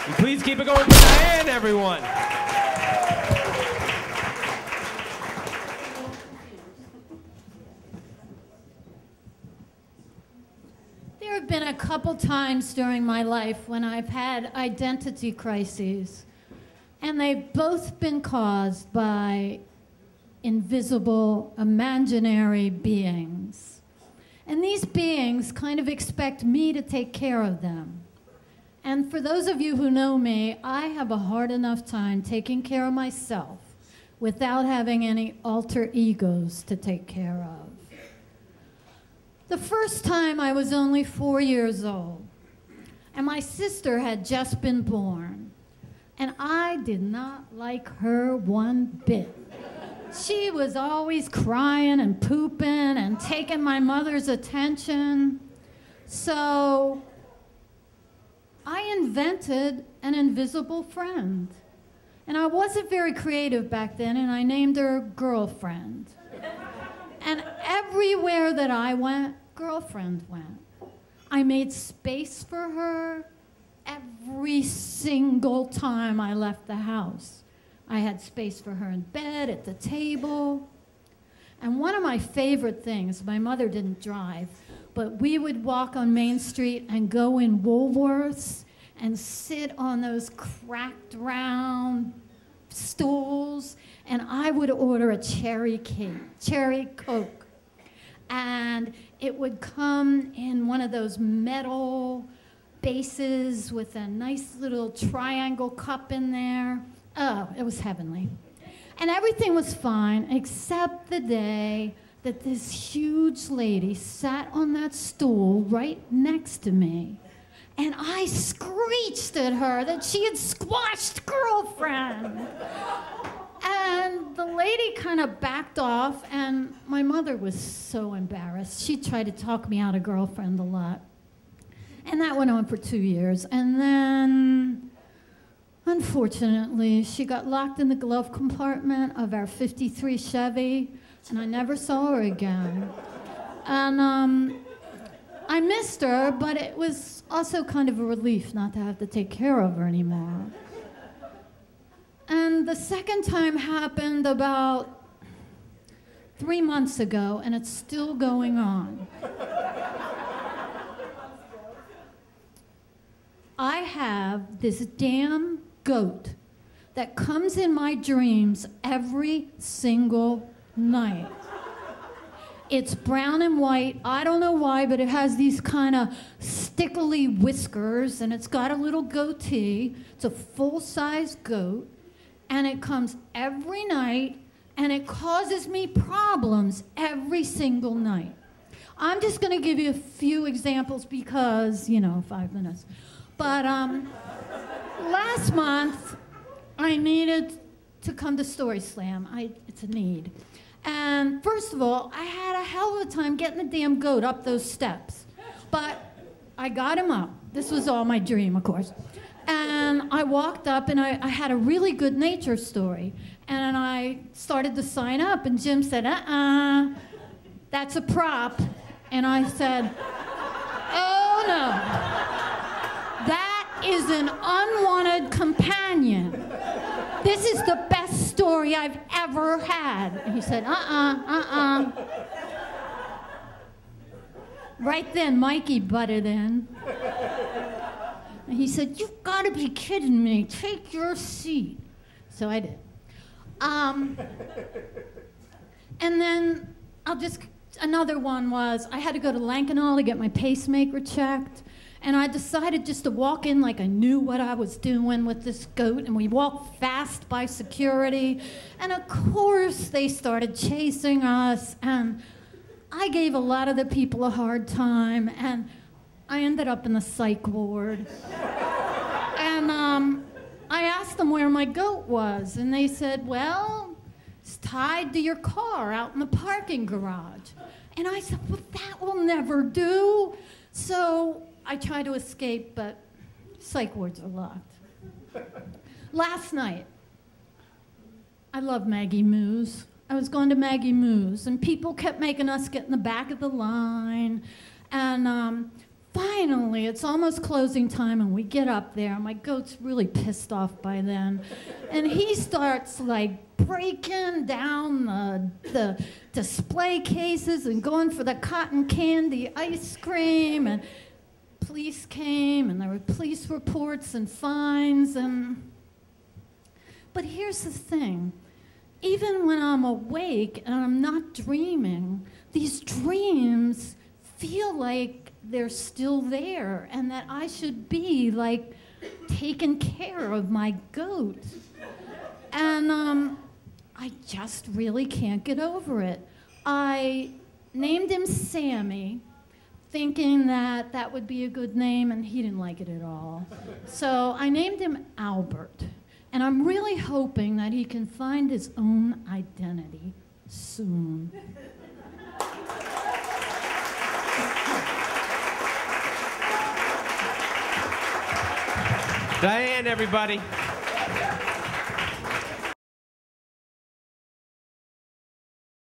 And please keep it going for Diane, everyone. There have been a couple times during my life when I've had identity crises, and they've both been caused by invisible, imaginary beings. And these beings kind of expect me to take care of them. And for those of you who know me, I have a hard enough time taking care of myself without having any alter egos to take care of. The first time I was only 4 years old, and my sister had just been born, and I did not like her one bit. She was always crying and pooping and taking my mother's attention. So I invented an invisible friend. And I wasn't very creative back then, and I named her Girlfriend. And everywhere that I went, Girlfriend went. I made space for her every single time I left the house. I had space for her in bed, at the table. And one of my favorite things, my mother didn't drive, but we would walk on Main Street and go in Woolworths and sit on those cracked round stools, and I would order a cherry Coke. And it would come in one of those metal bases with a nice little triangle cup in there. Oh, it was heavenly. And everything was fine except the day that this huge lady sat on that stool right next to me. And I screeched at her that she had squashed Girlfriend. And the lady kind of backed off, and my mother was so embarrassed. She tried to talk me out of Girlfriend a lot. And that went on for 2 years. And then, unfortunately, she got locked in the glove compartment of our 53 Chevy, and I never saw her again. And I missed her, but it was also kind of a relief not to have to take care of her anymore. And the second time happened about 3 months ago, and it's still going on. I have this damn goat that comes in my dreams every single night. It's brown and white. I don't know why, but it has these kind of stickly whiskers, and it's got a little goatee. It's a full-size goat, and it comes every night, and it causes me problems every single night. I'm just going to give you a few examples because, 5 minutes. But last month, I needed to come to Story Slam. It's a need. And first of all, I had a hell of a time getting the damn goat up those steps. But I got him up. This was all my dream, of course. And I walked up, and I had a really good nature story. And I started to sign up, and Jim said, that's a prop. And I said, oh no, that is an unwanted companion. This is the best story I've ever had. And he said, Right then, Mikey butted in. And he said, you've got to be kidding me. Take your seat. So I did. And then another one was, I had to go to Lankenau to get my pacemaker checked. And I decided just to walk in like I knew what I was doing with this goat, and we walked fast by security. And of course, they started chasing us, and I gave a lot of the people a hard time, and I ended up in the psych ward. And I asked them where my goat was, and they said, well, it's tied to your car out in the parking garage. And I said, well, that will never do. So I tried to escape, but psych wards are locked. Last night, I love Maggie Moo's. I was going to Maggie Moo's, and people kept making us get in the back of the line. And finally, it's almost closing time, and we get up there. My goat's really pissed off by then. And he starts like breaking down the display cases and going for the cotton candy ice cream. And police came, and there were police reports and fines. But here's the thing. Even when I'm awake and I'm not dreaming, these dreams feel like they're still there and that I should be like taking care of my goat. And I just really can't get over it. I named him Sammy, thinking that that would be a good name, and he didn't like it at all. So I named him Albert. And I'm really hoping that he can find his own identity soon. Diane, everybody.